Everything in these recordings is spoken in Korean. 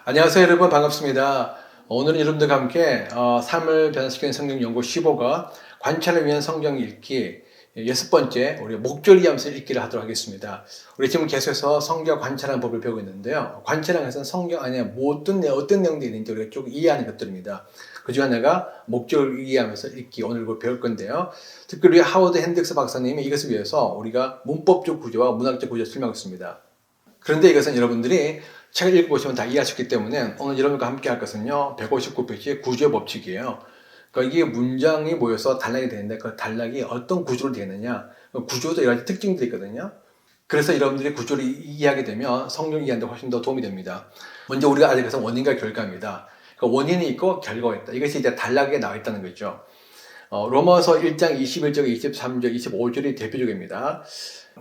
안녕하세요 여러분, 반갑습니다. 오늘은 여러분들과 함께 삶을 변화시키는 성경 연구 15가 관찰을 위한 성경 읽기 6번째 우리 목적을 이해하면서 읽기를 하도록 하겠습니다. 우리 지금 계속해서 성경 관찰하는 법을 배우고 있는데요. 관찰하는 것은 성경 안에 어떤 내용들이 있는지 우리가 쭉 이해하는 것들입니다. 그 중에 하나가 목적을 이해하면서 읽기, 오늘 그걸 배울 건데요. 특히 우리 하워드 핸드릭스 박사님이 이것을 위해서 우리가 문법적 구조와 문학적 구조를 설명했습니다. 그런데 이것은 여러분들이 책을 읽어보시면 다 이해할 수 있기 때문에 오늘 여러분과 함께 할 것은요, 159페이지의 구조의 법칙이에요. 그러니까 이게 문장이 모여서 단락이 되는데 그 단락이 어떤 구조로 되느냐, 구조도 여러 가지 특징들이 있거든요. 그래서 여러분들이 구조를 이해하게 되면 성경 이해하는데 훨씬 더 도움이 됩니다. 먼저 우리가 알게 것은 원인과 결과입니다. 그러니까 원인이 있고 결과가 있다. 이것이 이제 단락에 나와 있다는 거죠. 로마서 1장 21절, 23절, 25절이 대표적입니다.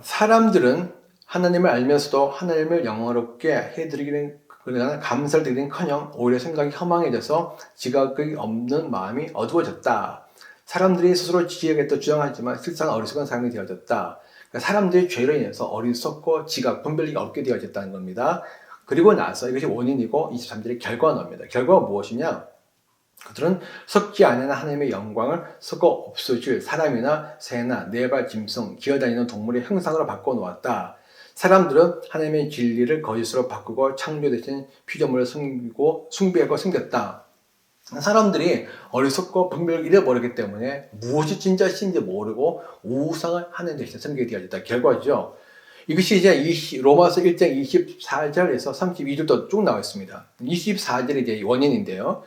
사람들은 하나님을 알면서도 하나님을 영화롭게 해드리기는 그러나 감사를 드리는커녕 오히려 생각이 허망해져서 지각이 없는 마음이 어두워졌다. 사람들이 스스로 지혜겠다 주장하지만 실상 어리석은 사람이 되어졌다. 그러니까 사람들이 죄로 인해서 어리석고 지각, 분별력이 없게 되어졌다는 겁니다. 그리고 나서 이것이 원인이고 23절의 결과가 나옵니다. 결과가 무엇이냐? 그들은 섞지 않은 하나님의 영광을 섞어 없어질 사람이나 새나 네발 짐승, 기어다니는 동물의 형상으로 바꿔놓았다. 사람들은 하나님의 진리를 거짓으로 바꾸고 창조 대신 피조물을 숭배하고 숨겼다. 사람들이 어리석고 분별을 잃어버렸기 때문에 무엇이 진짜 신인지 모르고 우상을 하는 대신 섬기게 되어졌다. 결과죠. 이것이 이제 로마서 1장 24절에서 32절도 쭉 나와 있습니다. 24절이 이제 원인인데요.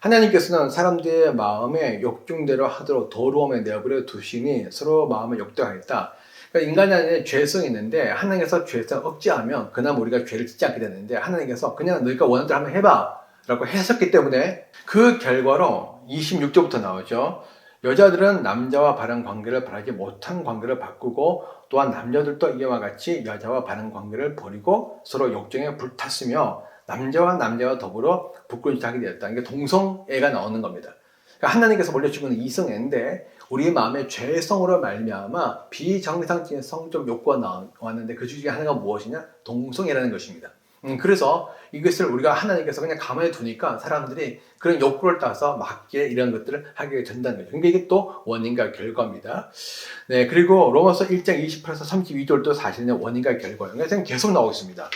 하나님께서는 사람들의 마음에 욕중대로 하도록 더러움에 내버려 두시니 서로 마음을 욕되하였다. 그러니까 인간 안에 죄성이 있는데 하나님께서 죄성을 억제하면 그나마 우리가 죄를 짓지 않게 되는데 하나님께서 그냥 너희가 원하는 대로 한번 해봐 라고 했었기 때문에 그 결과로 26절부터 나오죠. 여자들은 남자와 바른 관계를 바라지 못한 관계를 바꾸고 또한 남자들도 이와 같이 여자와 바른 관계를 버리고 서로 욕정에 불탔으며 남자와 남자와 더불어 부끄러운 짓을 하게 되었다. 이게 동성애가 나오는 겁니다. 그러니까 하나님께서 몰려주고 있는 이성애인데 우리 마음의 죄성으로 말미암아 비정상적인 성적 욕구가 나왔는데 그 중에 하나가 무엇이냐? 동성애라는 것입니다. 그래서 이것을 우리가 하나님께서 그냥 가만히 두니까 사람들이 그런 욕구를 따서 맞게 이런 것들을 하게 된다는 거죠. 그러니까 이게 또 원인과 결과입니다. 네, 그리고 로마서 1장 28에서 32절도 사실은 원인과 결과예요. 그러니까 계속 나오고 있습니다.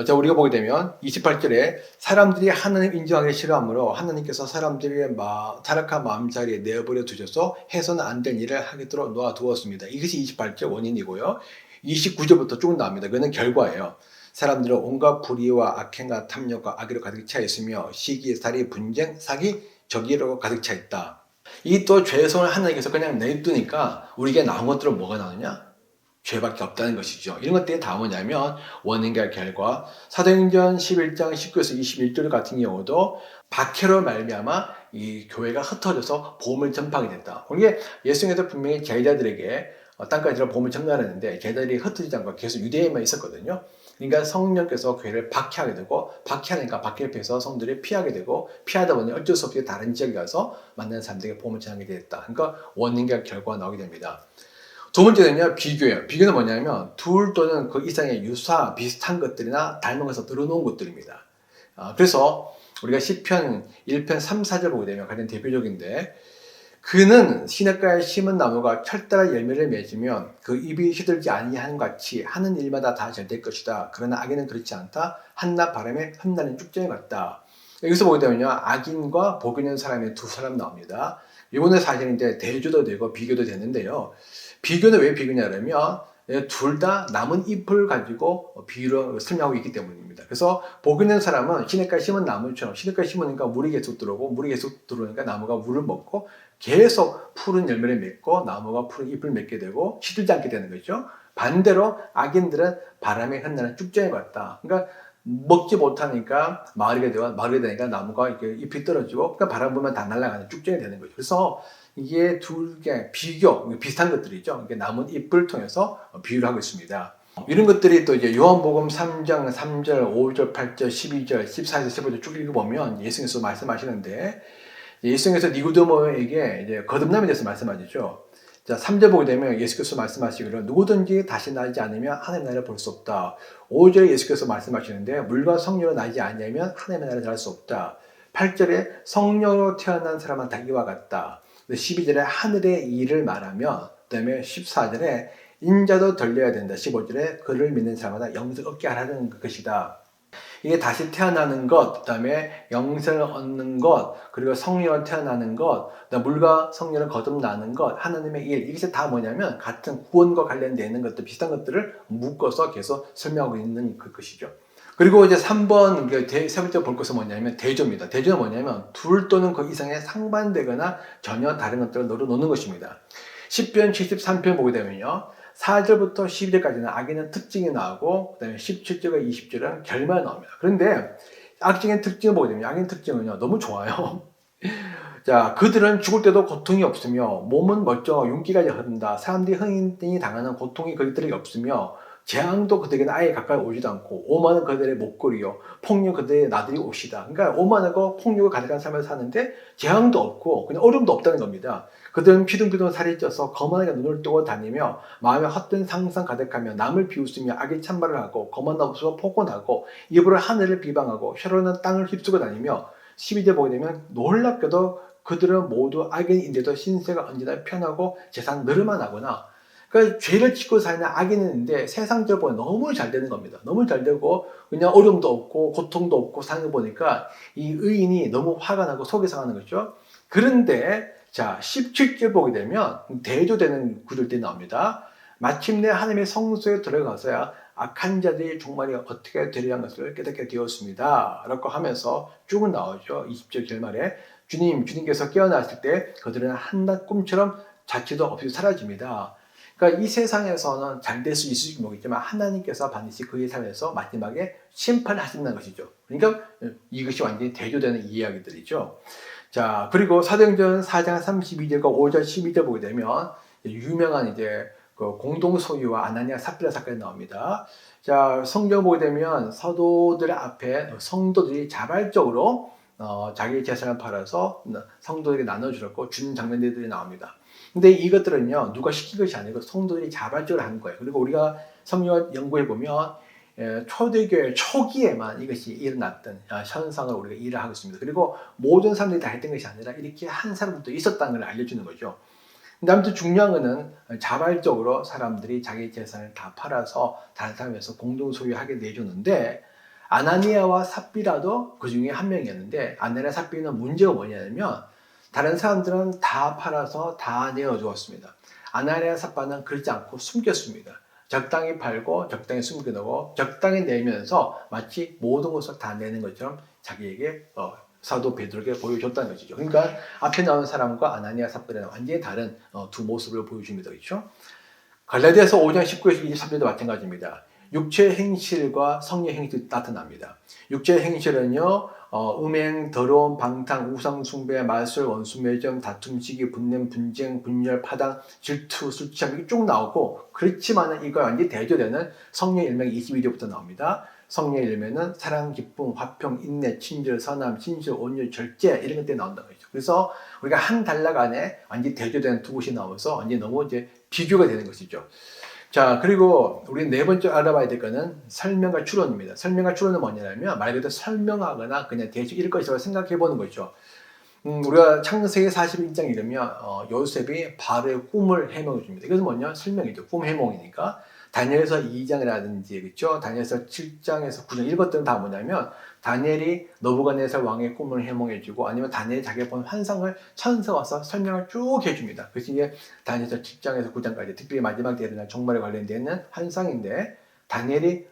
자, 우리가 보게 되면 28절에 사람들이 하나님 인정하기 싫어하므로 하나님께서 사람들의 타락한 마음자리에 내버려 두셔서 해서는 안 될 일을 하겠도록 놓아두었습니다. 이것이 28절 원인이고요. 29절부터 쭉 나옵니다. 그는 결과예요. 사람들은 온갖 불의와 악행과 탐욕과 악의로 가득 차 있으며 시기, 살이, 분쟁, 사기, 적의로 가득 차 있다. 이 또 죄성을 하나님께서 그냥 내두니까 우리에게 나온 것들은 뭐가 나오냐? 죄밖에 없다는 것이죠. 이런 것들이 다 뭐냐면 원인과 결과. 사도행전 11장 19에서 21절 같은 경우도 박해로 말미암아 이 교회가 흩어져서 복음을 전파하게 됐다. 이게 예수님께서 분명히 제자들에게 땅까지 복음을 전가하는데 제자들이 흩어지지 않고 계속 유대에만 있었거든요. 그러니까 성령께서 교회를 박해하게 되고 박해하니까 박해를 피해서 성들이 피하게 되고 피하다 보니 어쩔 수 없이 다른 지역에 가서 만나는 사람들에게 복음을 전하게 됐다. 그러니까 원인과 결과가 나오게 됩니다. 두 번째는요, 비교예요. 비교는 뭐냐면 둘 또는 그 이상의 비슷한 것들이나 닮은 것을 늘어놓은 것들입니다. 그래서 우리가 시편 1편 3, 4절 보게 되면 가장 대표적인데 그는 시냇가에 심은 나무가 철따라 열매를 맺으면 그 잎이 시들지 아니하는 같이 하는 일마다 다 잘 될 것이다. 그러나 악인은 그렇지 않다. 한낮 바람에 흩날리는 쭉정이 같다. 여기서 보게 되면요, 악인과 복 있는 사람의 두 사람 나옵니다. 이번에 사실은 이제 대조도 되고 비교도 되는데요. 비교는 왜 비교냐면 둘 다 남은 잎을 가지고 비유로 설명하고 있기 때문입니다. 그래서 복 있는 사람은 시냇가에 심은 나무처럼 시냇가에 심으니까 물이 계속 들어오고 물이 계속 들어오니까 나무가 물을 먹고 계속 푸른 열매를 맺고 나무가 푸른 잎을 맺게 되고 시들지 않게 되는 거죠. 반대로 악인들은 바람에 흩나는 쭉정이 같다. 그러니까 먹지 못하니까 마르게 되니까 나무가 이렇게 잎이 떨어지고 그러니까 바람 불면 다 날아가는 쭉정이 되는 거죠. 그래서 이게 둘 개 비교 비슷한 것들이죠. 이게 남은 잎을 통해서 비유를 하고 있습니다. 이런 것들이 또 이제 요한복음 3장 3절, 5절, 8절, 12절, 14에서 15절 쭉 읽어보면 예수님께서 말씀하시는데 예수님께서 니고데모에게 이제 거듭남에 대해서 말씀하시죠. 자, 3절 보게 되면 예수께서 말씀하시기를 누구든지 다시 나지 않으면 하나님의 나라를 볼 수 없다. 5절에 예수께서 말씀하시는데 물과 성령으로 나지 않으면 하나님의 나라를 잘 수 없다. 8절에 성령으로 태어난 사람은 다 이와 같다. 12절에 하늘의 일을 말하며, 그 다음에 14절에 인자도 덜려야 된다. 15절에 그를 믿는 사람마다 영생을 얻게 하라는 것이다. 이게 다시 태어나는 것, 그 다음에 영생을 얻는 것, 그리고 성령으로 태어나는 것, 물과 성령을 거듭나는 것, 하나님의 일, 이것이 다 뭐냐면 같은 구원과 관련되어 있는 것들, 비슷한 것들을 묶어서 계속 설명하고 있는 것이죠. 그리고 이제 3번, 세 번째 볼 것은 뭐냐면 대조입니다. 대조는 뭐냐면 둘 또는 그 이상의 상반되거나 전혀 다른 것들을 넣어놓는 것입니다. 10편 73편 보게 되면요. 4절부터 12절까지는 악인의 특징이 나오고, 그 다음에 17절과 20절은 결말이 나옵니다. 그런데 악인의 특징을 보게 되면, 악인의 특징은요, 너무 좋아요. 자, 그들은 죽을 때도 고통이 없으며, 몸은 멀쩡하고 윤기가 흐른다. 사람들이 흔히 당하는 고통이 그들에게 없으며, 재앙도 그들에게는 아예 가까이 오지도 않고, 오만은 그들의 목걸이요, 폭력 그들의 나들이 옷이다. 그러니까 오만하고 폭력을 가득한 삶을 사는데 재앙도 없고 그냥 어려움도 없다는 겁니다. 그들은 피둥피둥 살이 쪄서 거만하게 눈을 뜨고 다니며 마음에 헛된 상상 가득하며 남을 비웃으며 악의 찬발을 하고 거만 없어 포곤하고 입으로 하늘을 비방하고 혀로는 땅을 휩쓰고 다니며 12절 보게 되면 놀랍게도 그들은 모두 악인인데도 신세가 언제나 편하고 재산 늘어만하거나, 그러니까 죄를 짓고 사는 악인인데 세상적으로 너무 잘 되는 겁니다. 너무 잘 되고 그냥 어려움도 없고 고통도 없고 사는 거 보니까 이 의인이 너무 화가 나고 속이 상하는 거죠. 그런데 자 17절 보게 되면 대조되는 구절들이 나옵니다. 마침내 하나님의 성소에 들어가서야 악한 자들의 종말이 어떻게 되리라는 것을 깨닫게 되었습니다. 라고 하면서 쭉 나오죠. 20절 결말에 주님께서 깨어났을 때 그들은 한낱 꿈처럼 자취도 없이 사라집니다. 그러니까 이 세상에서는 잘 될 수 있을지 모르겠지만 하나님께서 반드시 그의 삶에서 마지막에 심판을 하신다는 것이죠. 그러니까 이것이 완전히 대조되는 이야기들이죠. 자, 그리고 사도행전 4장 32절과 5절 12절 보게 되면 유명한 이제 그 공동 소유와 아나니아 삽비라 사건이 나옵니다. 자, 성경 보게 되면 사도들 앞에 성도들이 자발적으로 자기 재산을 팔아서 성도들에게 나눠주었고 준 장면들이 나옵니다. 근데 이것들은요, 누가 시킨 것이 아니고 성도들이 자발적으로 한 거예요. 그리고 우리가 성경을 연구해 보면 초대교회 초기에만 이것이 일어났던 현상을 우리가 이해를 하고 있습니다. 그리고 모든 사람들이 다 했던 것이 아니라 이렇게 한 사람도 있었다는 걸 알려주는 거죠. 근데 아무튼 중요한 것은 자발적으로 사람들이 자기 재산을 다 팔아서 다른 사람에서 공동 소유하게 내주는데, 아나니아와 삽비라도 그 중에 한 명이었는데, 아나니아 삽비는 문제가 뭐냐면 다른 사람들은 다 팔아서 다 내어주었습니다. 아나니아 삽비는 그렇지 않고 숨겼습니다. 적당히 팔고 적당히 숨겨놓고 적당히 내면서 마치 모든 것을 다 내는 것처럼 자기에게 사도 베드로에게 보여줬다는 것이죠. 그러니까 앞에 나온 사람과 아나니아 삽비라는 완전히 다른 두 모습을 보여줍니다. 그렇죠? 갈라디아서 5장 19에서 23절도 마찬가지입니다. 육체의 행실과 성령의 행실이 나타납니다. 육체의 행실은요, 음행, 더러움, 방탕, 우상 숭배, 말술, 원수 매점, 다툼, 시기, 분냄, 분쟁, 분열, 파당, 질투, 술 취함 이게 쭉 나오고, 그렇지만은 이거 완전히 대조되는 성령의 일명 22절부터 나옵니다. 성령의 일면은 사랑, 기쁨, 화평, 인내, 친절, 선함, 신실, 온유, 절제 이런 것들이 나온다는 거죠. 그래서 우리가 한 단락 안에 완전히 대조되는 두 곳이 나와서 완전히 너무 이제 비교가 되는 것이죠. 자, 그리고 우리 네 번째 알아봐야 될 거는 설명과 추론입니다. 설명과 추론은 뭐냐면 말 그대로 설명하거나 그냥 대충 이럴 것이라고 생각해 보는 거죠. 우리가 창세기 41장 읽으면 요셉이 바로의 꿈을 해몽해 줍니다. 이것은 뭐냐? 설명이죠. 꿈 해몽이니까. 다니엘서 2장이라든지 그렇죠? 다니엘서 7장에서 9장 이런 것들은 다 뭐냐면 다니엘이 너부갓네살 왕의 꿈을 해몽해 주고 아니면 다니엘이 자기가 본 환상을 천사가 와서 설명을 쭉 해줍니다. 그것이 이제 다니엘서 7장에서 9장까지 특별히 마지막 때에 일어날 종말에 관련되는 환상인데, 다니엘이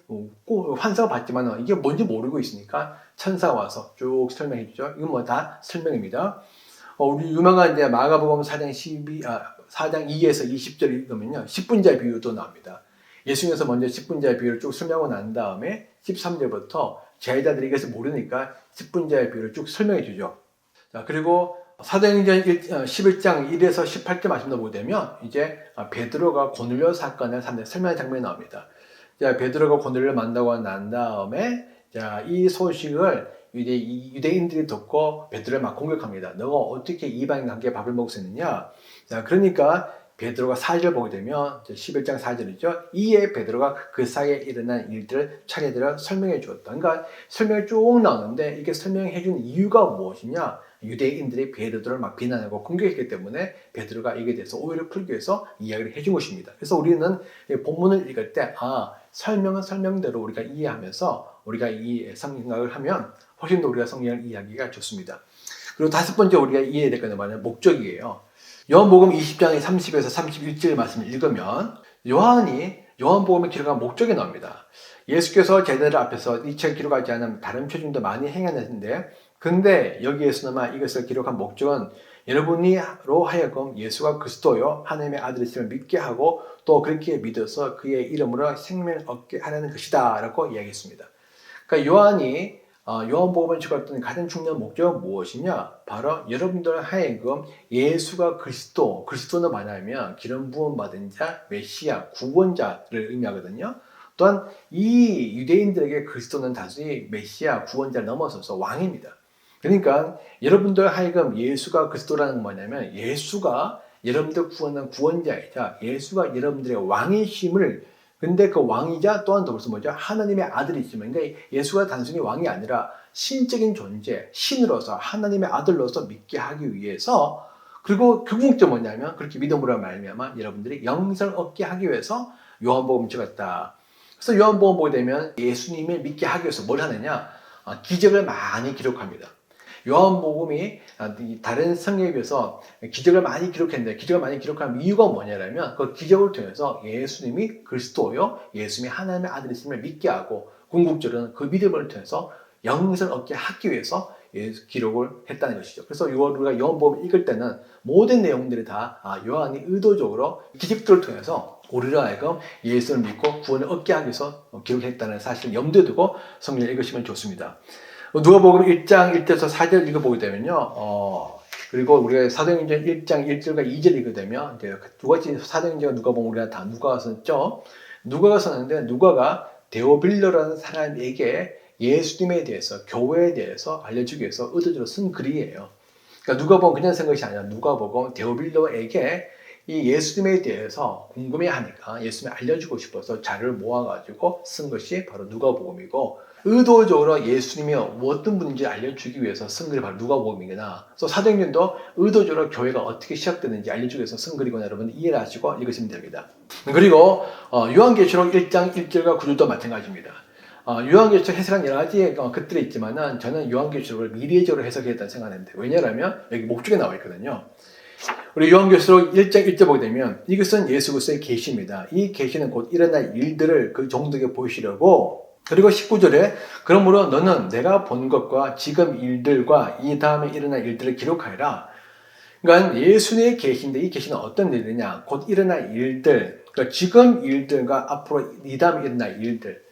환상을 봤지만 이게 뭔지 모르고 있으니까 천사가 와서 쭉 설명해 주죠. 이건 뭐 다 설명입니다. 우리 유명한 이제 마가복음 4장 4장 2에서 20절 읽으면요. 10분자의 비유도 나옵니다. 예수님께서 먼저 10분자의 비유를 쭉 설명하고 난 다음에 13절부터 제자들이 이것을 모르니까 10분자의 비유를 쭉 설명해 주죠. 자, 그리고 사도행전 11장 1에서 18절 말씀도 보게 되면 이제 베드로가 고넬료 사건을 설명하는 장면이 나옵니다. 자, 베드로가 고넬료를 만나고 난 다음에 자, 이 소식을 이제 유대인들이 듣고 베드로를 막 공격합니다. 너가 어떻게 이방인과 함께 밥을 먹을 수 있느냐? 자, 그러니까 베드로가 4절 보게 되면 11장 4절이죠. 이에 베드로가 그 사이에 일어난 일들을 차례대로 설명해 주었다. 그러니까 설명이 쭉 나오는데 이게 설명해 준 이유가 무엇이냐? 유대인들이 베드로를 막 비난하고 공격했기 때문에 베드로가 이게 대해서 오해를 풀기 위해서 이야기를 해준 것입니다. 그래서 우리는 본문을 읽을 때 설명은 설명대로 우리가 이해하면서 우리가 이 생각을 하면 훨씬 더 우리가 성경을 이해하기가 좋습니다. 그리고 다섯 번째 우리가 이해해야 될 것은 뭐냐면 목적이에요. 요한복음 20장의 30에서 31절 말씀을 읽으면 요한복음에 기록한 목적이 나옵니다. 예수께서 제자들 앞에서 이 책을 기록하지 않은 다른 표준도 많이 행하는데 근데 여기에서는 이것을 기록한 목적은 여러분이로 하여금 예수가 그리스도요 하나님의 아들이심을 믿게 하고 또 그렇게 믿어서 그의 이름으로 생명을 얻게 하려는 것이다 라고 이야기했습니다. 그러니까 요한복음을 기록했던 가장 중요한 목적은 무엇이냐? 바로 여러분들 하여금 예수가 그리스도는 뭐냐면 기름 부음 받은 자, 메시아, 구원자를 의미하거든요. 또한 이 유대인들에게 그리스도는 단순히 메시아, 구원자를 넘어서서 왕입니다. 그러니까 여러분들 하여금 예수가 그리스도라는 건 뭐냐면 예수가 여러분들 구원한 구원자이자 예수가 여러분들의 왕이심을 근데 그 왕이자 또한 더불어서 뭐죠? 하나님의 아들이시면 그러니까 예수가 단순히 왕이 아니라 신적인 존재, 신으로서 하나님의 아들로서 믿게 하기 위해서 그리고 궁극적으로 뭐냐면 그렇게 믿음으로 말미암아 여러분들이 영생을 얻게 하기 위해서 요한복음을 찍었다. 그래서 요한복음 보게 되면 예수님을 믿게 하기 위해서 뭘 하느냐? 기적을 많이 기록합니다. 요한복음이 다른 성경에 비해서 기적을 많이 기록했는데 기적을 많이 기록한 이유가 뭐냐면 그 기적을 통해서 예수님이 그리스도요 예수님이 하나님의 아들이심을 믿게 하고 궁극적으로는 그 믿음을 통해서 영생을 얻게 하기 위해서 기록을 했다는 것이죠. 그래서 우리가 요한복음을 읽을 때는 모든 내용들이 다 요한이 의도적으로 기적들을 통해서 우리로 하여금 예수를 믿고 구원을 얻게 하기 위해서 기록했다는 사실을 염두에 두고 성경을 읽으시면 좋습니다. 누가복음 1장 1절에서 4절 읽어보게 되면요. 그리고 우리가 사도행전 1장 1절과 2절 읽게 되면 이제 두 가지 사도행전과 누가복음 우리가 다 누가가 썼죠. 누가가 썼는데 누가가 데오빌로라는 사람에게 예수님에 대해서 교회에 대해서 알려주기 위해서 의도적으로 쓴 글이에요. 그러니까 누가복음 그냥 쓴 것이 아니라 누가복음 데오빌로에게 이 예수님에 대해서 궁금해하니까 예수님을 알려주고 싶어서 자료를 모아가지고 쓴 것이 바로 누가복음이고 의도적으로 예수님이 어떤 분인지 알려주기 위해서 쓴 글이 바로 누가복음이구나. 그래서 사도행전도 의도적으로 교회가 어떻게 시작되는지 알려주기 위해서 쓴 글이구나. 여러분 이해를 하시고 읽으시면 됩니다. 그리고 요한계시록 1장 1절과 9절도 마찬가지입니다. 요한계시록 해석한 여러 가지 것들이 있지만은 저는 요한계시록을 미래적으로 해석했다는 생각하는데 왜냐하면 여기 목적에 나와 있거든요. 우리 요한계시록 1장 1절 보게 되면 이것은 예수 그리스도의 계시입니다. 이 계시는 곧 일어날 일들을 그 종들에게 보이시려고 그리고 19절에 그러므로 너는 내가 본 것과 지금 일들과 이 다음에 일어날 일들을 기록하여라. 그러니까 예수님의 계시인데 이 계시는 어떤 일이냐? 곧 일어날 일들, 그러니까 지금 일들과 앞으로 이 다음에 일어날 일들.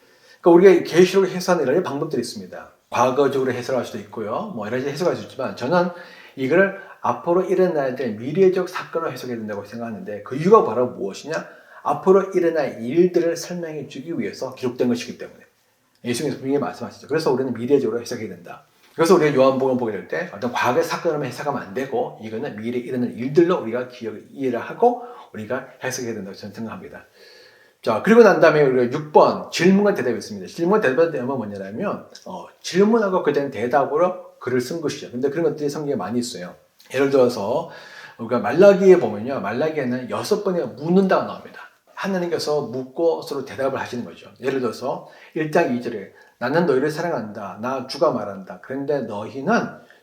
그러니까 우리가 계시록을 해석하는 여러 방법들이 있습니다. 과거적으로 해석할 수도 있고요. 여러 가지 해석할 수 있지만 저는 이거를 앞으로 일어나야 될 미래적 사건으로 해석해야 된다고 생각하는데 그 이유가 바로 무엇이냐? 앞으로 일어날 일들을 설명해 주기 위해서 기록된 것이기 때문에. 예수님께서 분명히 말씀하시죠. 그래서 우리는 미래적으로 해석해야 된다. 그래서 우리가 요한복음을 보게 될 때 어떤 과거의 사건으로 해석하면 안 되고 이거는 미래에 일어날 일들로 우리가 이해를 하고 우리가 해석해야 된다고 저는 생각합니다. 자, 그리고 난 다음에 우리가 6번 질문과 대답이 있습니다. 질문과 대답은 뭐냐면 질문하고 그다음 대답으로 글을 쓴 것이죠. 근데 그런 것들이 성경에 많이 있어요. 예를 들어서 우리가 말라기에 보면요. 말라기에는 6번의 묻는다가 나옵니다. 하나님께서 묻고 서로 대답을 하시는 거죠. 예를 들어서 1장 2절에 나는 너희를 사랑한다. 나 주가 말한다. 그런데 너희는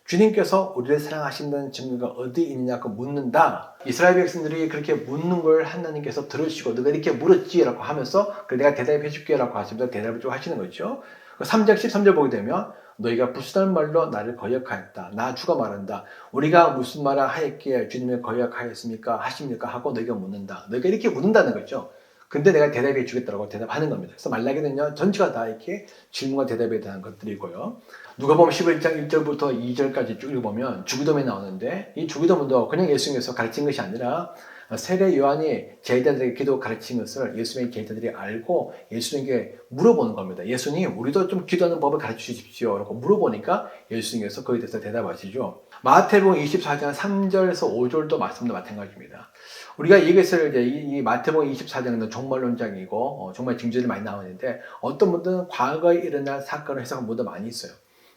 주님께서 우리를 사랑하신다는 증거가 어디 있느냐고 묻는다. 이스라엘 백성들이 그렇게 묻는 걸 하나님께서 들으시고 너가 이렇게 물었지? 라고 하면서 내가 대답해 줄게 라고 하시면서 대답을 좀 하시는 거죠. 3장 13절 보게 되면 너희가 불순한 말로 나를 거역하였다. 나 주가 말한다. 우리가 무슨 말을 하였기에 주님을 거역하였습니까? 하십니까? 하고 너희가 묻는다. 너희가 이렇게 묻는다는 거죠. 근데 내가 대답해 주겠다고 대답하는 겁니다. 그래서 말라기는요, 전체가 다 이렇게 질문과 대답에 대한 것들이고요. 누가복음 11장 1절부터 2절까지 쭉 읽어보면 주기도문이 나오는데 이 주기도문도 그냥 예수님께서 가르친 것이 아니라 세례 요한이 제자들에게 기도 가르친 것을 예수님의 제자들이 알고 예수님께 물어보는 겁니다. 예수님, 우리도 좀 기도하는 법을 가르쳐 주십시오. 라고 물어보니까 예수님께서 거기에 대해서 대답하시죠. 마태복음 24장 3절에서 5절도 말씀도 마찬가지입니다. 우리가 이것을 이제 이 마태복음 24장은 종말론장이고 정말 징조들이 많이 나오는데 어떤 분들은 과거에 일어난 사건을 해석한 분도 많이 있어요.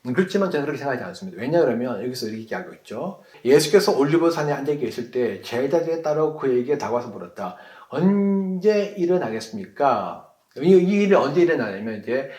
그렇지만 저는 그렇게 생각하지 않습니다. 왜냐 그러면 여기서 이렇게 얘기하고 있죠. 예수께서 올리브산에 앉아 계실 때 제자들이 따로 그에게 다가와서 물었다. 언제 일어나겠습니까? 이 일이 언제 일어나냐면 이제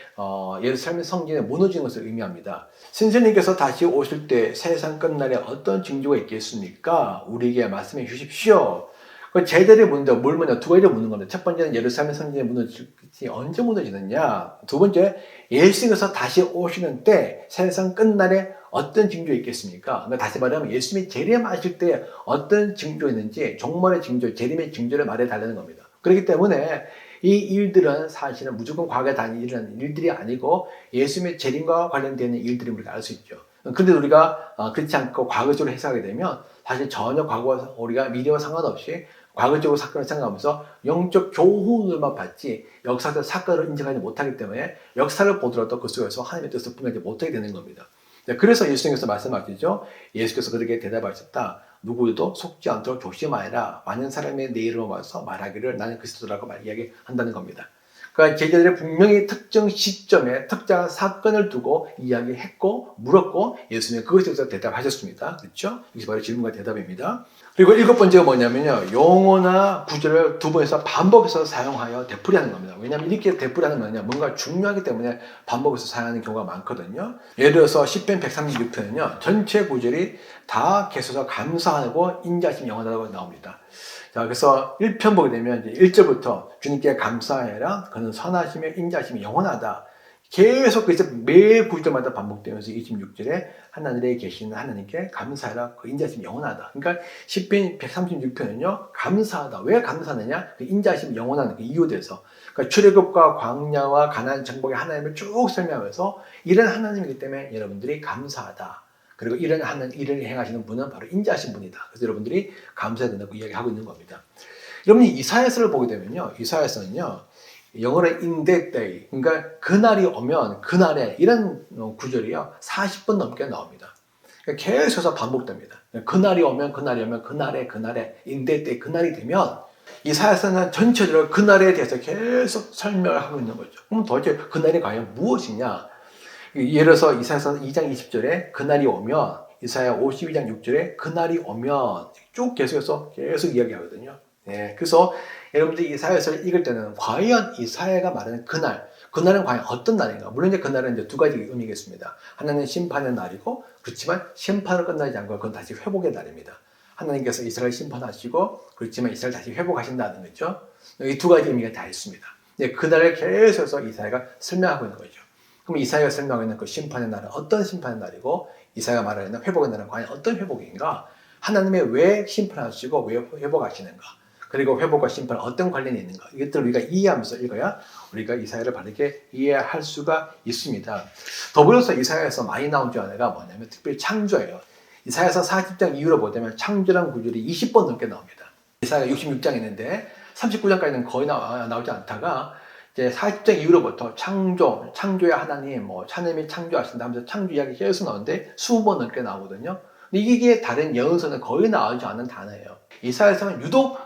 예루살렘 성전이 무너지는 것을 의미합니다. 선생님께서 다시 오실 때 세상 끝날에 어떤 징조가 있겠습니까? 우리에게 말씀해 주십시오. 그 제자들이 묻는데 뭘 묻냐? 두 가지를 묻는 겁니다. 첫 번째는 예루살렘 성전이 무너질지 언제 무너지느냐? 두 번째, 예수님께서 다시 오시는 때 세상 끝날에 어떤 징조 있겠습니까? 그러니까 다시 말하면 예수님이 재림하실 때 어떤 징조 있는지 종말의 징조, 재림의 징조를 말해 달라는 겁니다. 그렇기 때문에 이 일들은 사실은 무조건 과거에 다 일어난 일들이 아니고 예수님의 재림과 관련되는 일들이 우리가 알 수 있죠. 그런데 우리가 그렇지 않고 과거적으로 해석하게 되면 사실 전혀 과거와 우리가 미래와 상관없이 과거적으로 사건을 생각하면서 영적 교훈을만 받지 역사적 사건을 인정하지 못하기 때문에 역사를 보더라도 그 속에서 하나님의 뜻을 분별하지 못하게 되는 겁니다. 그래서 예수님께서 말씀하시죠. 예수께서 그렇게 대답하셨다. 누구도 속지 않도록 조심하여라. 많은 사람이 내 이름을 와서 말하기를 나는 그리스도라고 이야기한다는 겁니다. 그러니까 제자들이 분명히 특정 시점에 특정한 사건을 두고 이야기했고 물었고 예수님은 그것에 대해서 대답하셨습니다. 그렇죠? 이게 바로 질문과 대답입니다. 그리고 일곱 번째가 뭐냐면요. 용어나 구절을 두 번에서 반복해서 사용하여 되풀이하는 겁니다. 왜냐하면 이렇게 되풀이하는 거냐 뭔가 중요하기 때문에 반복해서 사용하는 경우가 많거든요. 예를 들어서 시편 136편은요. 전체 구절이 다 계속해서 감사하고 인자심 영원하다고 나옵니다. 자, 그래서 1편 보게 되면 이제 1절부터 주님께 감사해라. 그는 선하시며 인자심이 영원하다. 계속 그래서 매 구절마다 반복되면서 26절에 하나님에 계시는 하나님께 감사해라. 그 인자심이 영원하다. 그러니까 시편 136편은요. 감사하다. 왜 감사하느냐? 그 인자심이 영원한 그 이유에서. 그러니까 출애굽과 광야와 가나안 정복의 하나님을 쭉 설명하면서 이런 하나님이기 때문에 여러분들이 감사하다. 그리고 이런 일을 행하시는 분은 바로 인자하신 분이다. 그래서 여러분들이 감사해야 된다고 이야기하고 있는 겁니다. 여러분이 이사야서를 보게 되면요. 이사야서는요. 영어로 in that day. 그러니까 그날이 오면 그날에 이런 구절이요. 40번 넘게 나옵니다. 그러니까 계속해서 반복됩니다. 그날이 오면 그날이 오면 그날에 in that day 그날이 되면 이사야서는 전체적으로 그날에 대해서 계속 설명을 하고 있는 거죠. 그럼 도대체 그날이 과연 무엇이냐? 예를 들어서 이사야서 2장 20절에 그날이 오면 이사야 52장 6절에 그날이 오면 쭉 계속해서 계속 이야기하거든요. 그래서 여러분들이 이사야서를 읽을 때는 과연 이사야가 말하는 그날은 과연 어떤 날인가? 물론 이제 그날은 이제 두 가지 의미겠습니다. 하나는 심판의 날이고 그렇지만 심판을 끝나지 않고 그건 다시 회복의 날입니다. 하나님께서 이스라엘 심판하시고 그렇지만 이스라엘 다시 회복하신다는 거죠. 이 두 가지 의미가 다 있습니다. 그날을 계속해서 이사야가 설명하고 있는 거죠. 그럼 이사야가 설명하고 있는 그 심판의 날은 어떤 심판의 날이고 이사야가 말하는 회복의 날은 과연 어떤 회복인가? 하나님의 왜 심판하시고 왜 회복하시는가? 그리고 회복과 심판은 어떤 관련이 있는가? 이것들을 우리가 이해하면서 읽어야 우리가 이사야를 바르게 이해할 수가 있습니다. 더불어서 이사야에서 많이 나온 줄 하나가 뭐냐면 특별히 창조예요. 이사야서 40장 이후로 보자면 창조란 구절이 20번 넘게 나옵니다. 이사야 66장 있는데 39장까지는 거의 나오지 않다가 이제 40장 이후로부터 창조의 하나님, 하나님이 창조하신다 하면서 창조 이야기 계속 나오는데 20번 넘게 나오거든요. 근데 이게 다른 예언서는 거의 나오지 않는 단어예요. 이사야서는 유독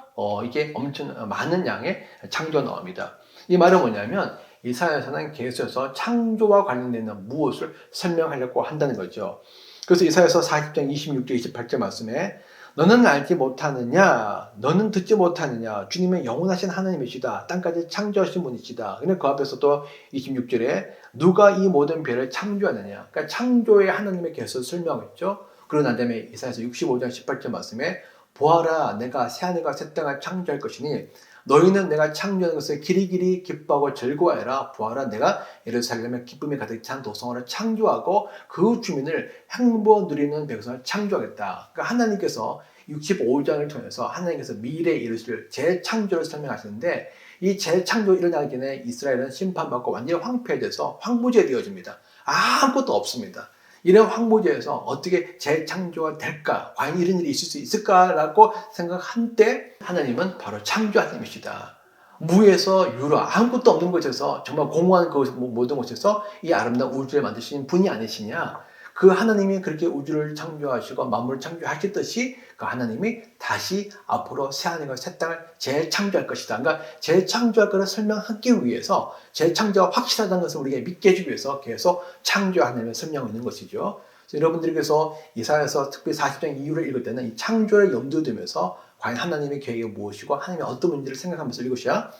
이게 엄청 많은 양의 창조가 나옵니다. 이 말은 뭐냐면 이사야서는 계속해서 창조와 관련되는 무엇을 설명하려고 한다는 거죠. 그래서 이사야서 40장 26절 28절 말씀에 너는 알지 못하느냐? 너는 듣지 못하느냐? 주님은 영원하신 하나님이시다. 땅까지 창조하신 분이시다. 근데 그 앞에서 또 26절에 누가 이 모든 별을 창조하느냐? 그러니까 창조의 하나님의 계속 설명했죠. 그러고 난 다음에 이사야서 65장 18절 말씀에 보아라 내가 새하늘과 새 땅을 창조할 것이니 너희는 내가 창조하는 것을 길이길이 기뻐하고 즐거워해라. 보아라 내가 예루살렘에 기쁨이 가득 찬 도성을 창조하고 그 주민을 행복 누리는 백성을 창조하겠다. 그러니까 하나님께서 65장을 통해서 하나님께서 미래에 이루실 재창조를 설명하시는데 이 재창조 일어나기 전에 이스라엘은 심판받고 완전히 황폐해져서 황무지가 되어집니다. 아무것도 없습니다. 이런 황무지에서 어떻게 재창조가 될까? 과연 이런 일이 있을 수 있을까라고 생각한 때 하나님은 바로 창조 하나님이시다. 무에서 유로 아무것도 없는 곳에서 정말 공허한 그 모든 곳에서 이 아름다운 우주를 만드신 분이 아니시냐? 그 하나님이 그렇게 우주를 창조하시고 만물을 창조하셨듯이 그 하나님이 다시 앞으로 새하늘과 새 땅을 재창조할 것이다. 그러니까 재창조할 것을 설명하기 위해서 재창조가 확실하다는 것을 우리에게 믿게 해주기 위해서 계속 창조 하나님을 설명하고 있는 것이죠. 그래서 여러분들께서 이사야서 특별히 40장 이후를 읽을 때는 이 창조를 염두에 두면서 과연 하나님의 계획이 무엇이고 하나님의 어떤 문제를 생각하면서 읽으셔야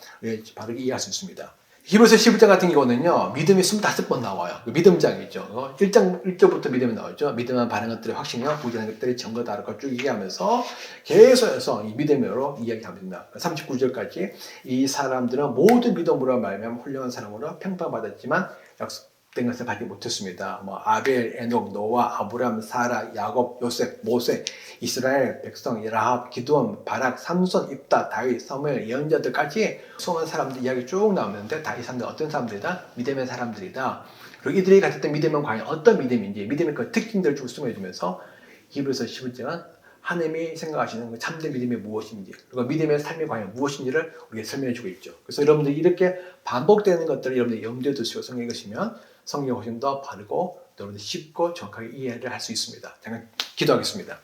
바르게 이해할 수 있습니다. 히브리서 11장 같은 경우는요, 믿음이 25번 나와요. 믿음장이죠. 1절부터 믿음이 나오죠. 믿음은 바라는 것들의 확신이요, 부정한 것들의 증거다라고 쭉 얘기하면서 계속해서 이 믿음으로 이야기합니다. 39절까지 이 사람들은 모두 믿음으로 말미암아 훌륭한 사람으로 평판받았지만 약속된 것을 받지 못했습니다. 아벨, 에녹, 노아, 아브람, 사라, 야곱, 요셉, 모세, 이스라엘, 백성, 라합, 기드온, 바락, 삼손, 입다, 다윗, 사무엘, 예언자들까지 수많은 사람들 이야기 쭉 나오는데 다 이 사람들 어떤 사람들이다? 믿음의 사람들이다. 그리고 이들이 가졌던 믿음은 과연 어떤 믿음인지 믿음의 그 특징들을 쭉 설명해주면서 히브리서 11장은 하나님이 생각하시는 그 참된 믿음이 무엇인지 그리고 믿음의 삶이 과연 무엇인지를 우리에게 설명해주고 있죠. 그래서 여러분들이 이렇게 반복되는 것들을 여러분들이 염두에 두시고 성경에 읽으시면 성경이 훨씬 더 바르고 여러분들이 쉽고 정확하게 이해를 할 수 있습니다. 잠깐 기도하겠습니다.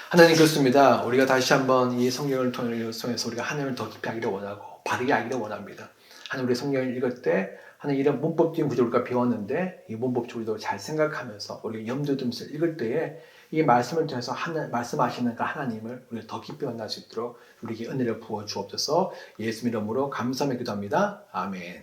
하나님 그렇습니다. 우리가 다시 한번 이 성경을 통해서 우리가 하나님을 더 깊이 알기를 원하고 바르게 알기를 원합니다. 하나님 우리 성경을 읽을 때 하나님 이런 문법적인 구조를 우리가 배웠는데 이 문법적으로 잘 생각하면서 우리가 염두에 두면서 읽을 때에 이 말씀을 통해서 말씀하시는 그 하나님을 우리가 더 깊이 만날 수 있도록 우리에게 은혜를 부어 주옵소서. 예수 이름으로 감사하며 기도합니다. 아멘.